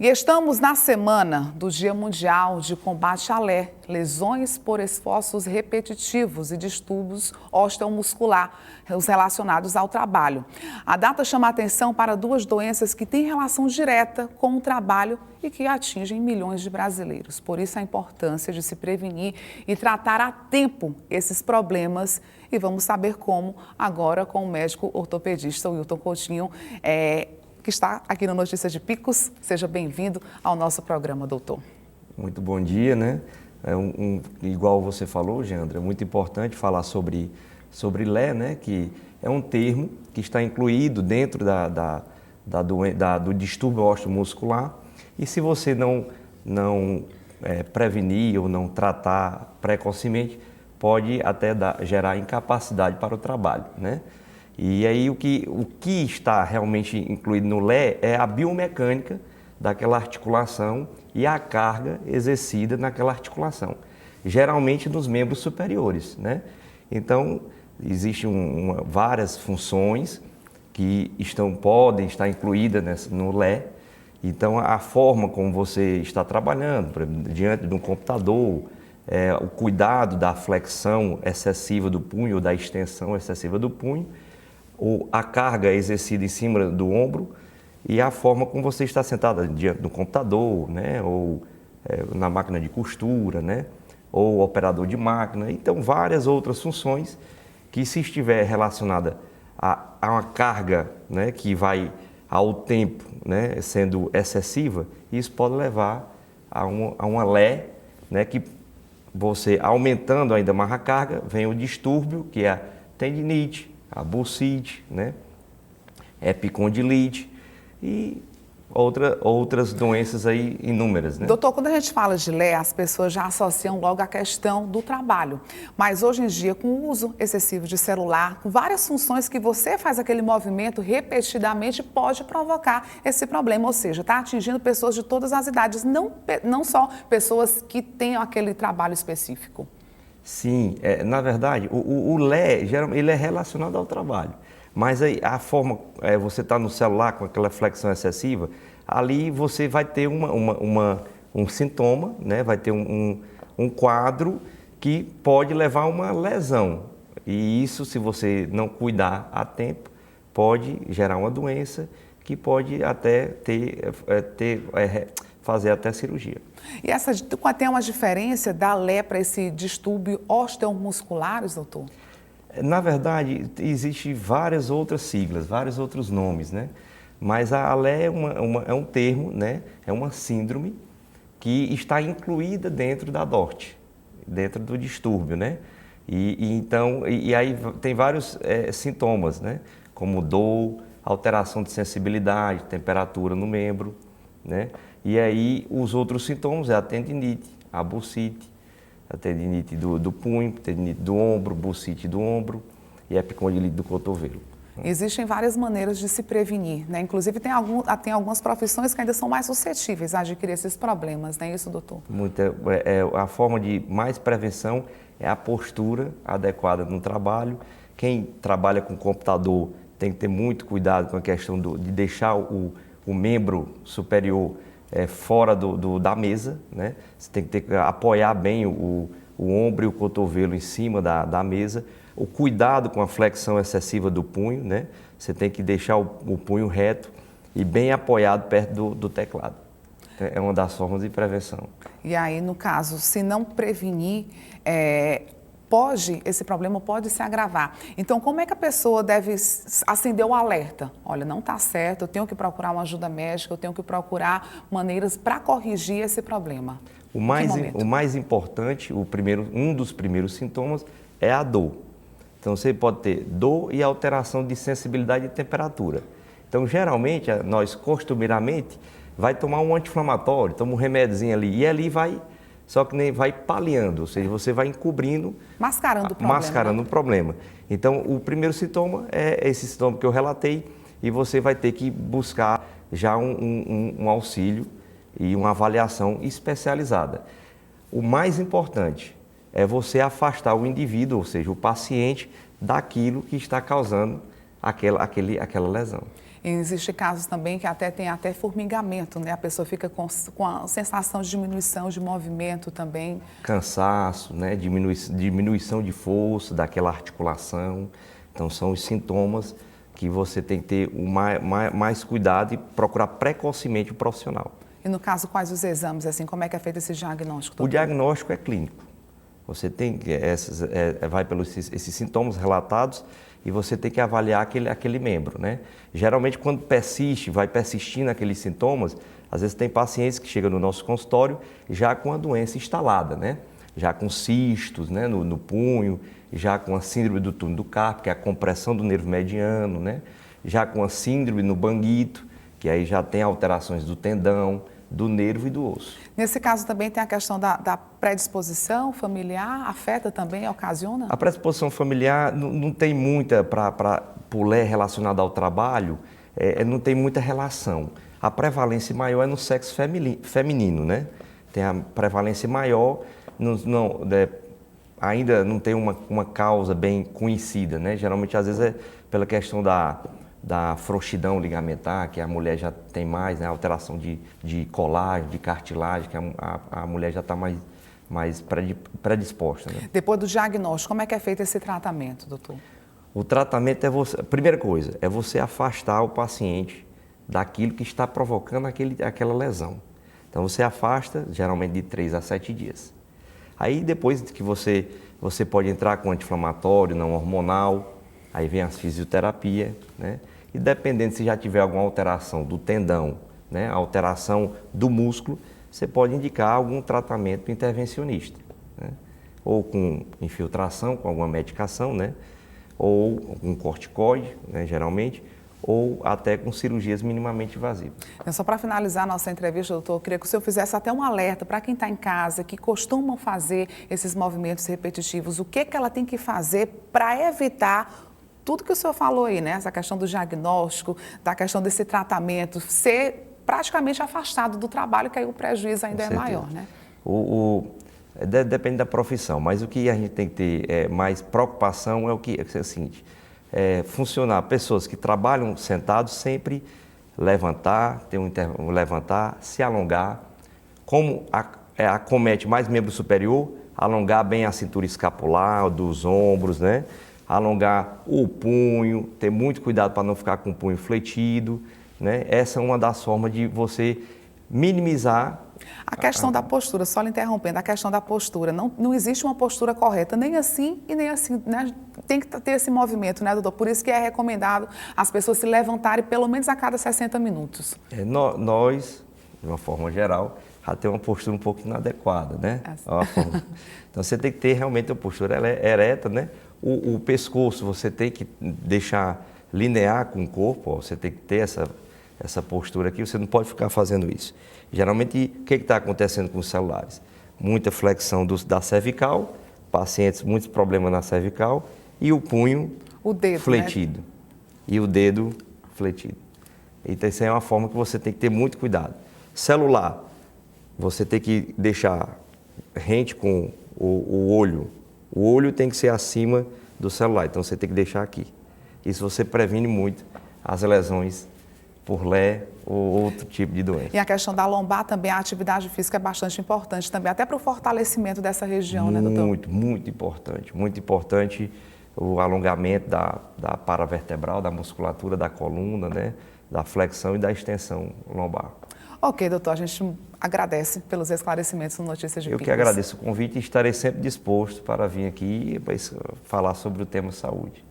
E estamos na semana do Dia Mundial de Combate à LE, lesões por esforços repetitivos e distúrbios osteomuscular, os relacionados ao trabalho. A data chama a atenção para duas doenças que têm relação direta com o trabalho e que atingem milhões de brasileiros. Por isso a importância de se prevenir e tratar a tempo esses problemas. E vamos saber como agora com o médico ortopedista Wilton Coutinho, que está aqui no Notícias de Picos. Seja bem-vindo ao nosso programa, doutor. Muito bom dia, né? Igual você falou, Geandra, é muito importante falar sobre LE, né? Que é um termo que está incluído dentro do distúrbio osteomuscular. E se você não prevenir ou não tratar precocemente, pode até gerar incapacidade para o trabalho, né? E aí o que está realmente incluído no LE é a biomecânica daquela articulação e a carga exercida naquela articulação, geralmente nos membros superiores, né? Então, existem várias funções que podem estar incluídas no LE. Então, a forma como você está trabalhando, por exemplo, diante de um computador, o cuidado da flexão excessiva do punho ou da extensão excessiva do punho, ou a carga exercida em cima do ombro e a forma como você está sentado diante do computador, né? Ou na máquina de costura, né? Ou operador de máquina. Então, várias outras funções que, se estiver relacionada a uma carga, né? Que vai ao tempo, né? Sendo excessiva, isso pode levar a uma LE, né? Que você, aumentando ainda mais a carga, vem o distúrbio, que é a tendinite, a bursite, né? Epicondilite e outras doenças aí inúmeras, né? Doutor, quando a gente fala de LE, as pessoas já associam logo a questão do trabalho. Mas hoje em dia, com o uso excessivo de celular, com várias funções que você faz aquele movimento repetidamente, pode provocar esse problema. Ou seja, está atingindo pessoas de todas as idades, não só pessoas que tenham aquele trabalho específico. Sim, na verdade, o LE, geralmente, ele é relacionado ao trabalho. Mas aí, a forma, você está no celular com aquela flexão excessiva, ali você vai ter um sintoma, né? Vai ter um quadro que pode levar a uma lesão. E isso, se você não cuidar a tempo, pode gerar uma doença que pode até fazer até cirurgia. E tem uma diferença da LE para esse distúrbio osteomusculares, doutor? Na verdade, existem várias outras siglas, vários outros nomes, né? Mas a LE é um termo, né? É uma síndrome que está incluída dentro da DORT, dentro do distúrbio, né? E aí tem vários sintomas, né? Como dor, alteração de sensibilidade, temperatura no membro, né? E aí os outros sintomas é a tendinite, a bursite, a tendinite do punho, tendinite do ombro, bursite do ombro e a epicondilite do cotovelo. Existem várias maneiras de se prevenir, né? Inclusive tem algumas profissões que ainda são mais suscetíveis a adquirir esses problemas, não é isso, doutor? A forma de mais prevenção é a postura adequada no trabalho. Quem trabalha com computador tem que ter muito cuidado com a questão de deixar o membro superior fora da mesa, né? Você tem que apoiar bem o ombro e o cotovelo em cima da mesa. O cuidado com a flexão excessiva do punho, né? Você tem que deixar o punho reto e bem apoiado perto do teclado. É uma das formas de prevenção. E aí, no caso, se não prevenir, esse problema pode se agravar. Então, como é que a pessoa deve acender o alerta? Olha, não está certo, eu tenho que procurar uma ajuda médica, eu tenho que procurar maneiras para corrigir esse problema. O mais importante, um dos primeiros sintomas é a dor. Então, você pode ter dor e alteração de sensibilidade e temperatura. Então, geralmente, nós costumeiramente vai tomar um anti-inflamatório, toma um remédiozinho ali, e ali só que nem vai paliando, ou seja, você vai encobrindo, mascarando o problema. Então, o primeiro sintoma é esse sintoma que eu relatei e você vai ter que buscar já um auxílio e uma avaliação especializada. O mais importante é você afastar o indivíduo, ou seja, o paciente, daquilo que está causando aquela lesão. E existem casos também que tem até formigamento, né? A pessoa fica com a sensação de diminuição de movimento também. Cansaço, né? Diminuição de força daquela articulação. Então, são os sintomas que você tem que ter mais cuidado e procurar precocemente o profissional. E no caso, quais os exames, assim, como é que é feito esse diagnóstico, doutor? O diagnóstico é clínico. Você tem vai pelos esses sintomas relatados e você tem que avaliar aquele membro, né? Geralmente, quando vai persistindo aqueles sintomas, às vezes tem pacientes que chegam no nosso consultório já com a doença instalada, né? Já com cistos, né? no punho, já com a síndrome do túnel do carpo, que é a compressão do nervo mediano, né? Já com a síndrome no banguito, que aí já tem alterações do tendão, do nervo e do osso. Nesse caso também tem a questão da predisposição familiar, afeta também, ocasiona? A predisposição familiar não tem muita, por lé relacionada ao trabalho, não tem muita relação. A prevalência maior é no sexo feminino, né? Tem a prevalência maior, ainda não tem uma causa bem conhecida, né? Geralmente, às vezes, é pela questão da frouxidão ligamentar, que a mulher já tem mais, né? Alteração de colágeno, de cartilagem, que a mulher já está mais predisposta, né? Depois do diagnóstico, como é que é feito esse tratamento, doutor? O tratamento primeira coisa, é você afastar o paciente daquilo que está provocando aquela lesão. Então, você afasta, geralmente, de 3 a 7 dias. Aí, depois que você pode entrar com anti-inflamatório, não hormonal, aí vem a fisioterapia, né? E dependendo se já tiver alguma alteração do tendão, né? Alteração do músculo, você pode indicar algum tratamento intervencionista, né? Ou com infiltração, com alguma medicação, né? Ou com corticoide, né? Geralmente, ou até com cirurgias minimamente invasivas. Só para finalizar a nossa entrevista, doutor, eu queria que o senhor fizesse até um alerta para quem está em casa, que costumam fazer esses movimentos repetitivos, o que ela tem que fazer para evitar tudo que o senhor falou aí, né? Essa questão do diagnóstico, da questão desse tratamento, ser praticamente afastado do trabalho, que aí o prejuízo ainda é maior, né? Depende da profissão, mas o que a gente tem que ter mais preocupação é o seguinte, funcionar, pessoas que trabalham sentados sempre levantar, levantar, se alongar, como acomete mais membro superior, alongar bem a cintura escapular, dos ombros, né? Alongar o punho, ter muito cuidado para não ficar com o punho fletido, né? Essa é uma das formas de você minimizar a questão da postura, só lhe interrompendo, a questão da postura, não existe uma postura correta, nem assim e nem assim, né? Tem que ter esse movimento, né, doutor? Por isso que é recomendado as pessoas se levantarem pelo menos a cada 60 minutos. Nós, de uma forma geral, já temos uma postura um pouco inadequada, né? Então, você tem que ter realmente uma postura ereta, né? O pescoço você tem que deixar linear com o corpo, você tem que ter essa postura aqui, você não pode ficar fazendo isso. Geralmente, o que está acontecendo com os celulares? Muita flexão da cervical, pacientes, muitos problemas na cervical e o punho fletido. Né? E o dedo fletido. Então, isso é uma forma que você tem que ter muito cuidado. Celular, você tem que deixar rente com o olho. O olho tem que ser acima do celular, então você tem que deixar aqui. Isso você previne muito as lesões por lé ou outro tipo de doença. E a questão da lombar também, a atividade física é bastante importante também, até para o fortalecimento dessa região, né, doutor? Muito importante. Muito importante o alongamento da paravertebral, da musculatura da coluna, né, da flexão e da extensão lombar. Ok, doutor, a gente agradece pelos esclarecimentos no Notícias de Picos. Eu que agradeço o convite e estarei sempre disposto para vir aqui e falar sobre o tema saúde.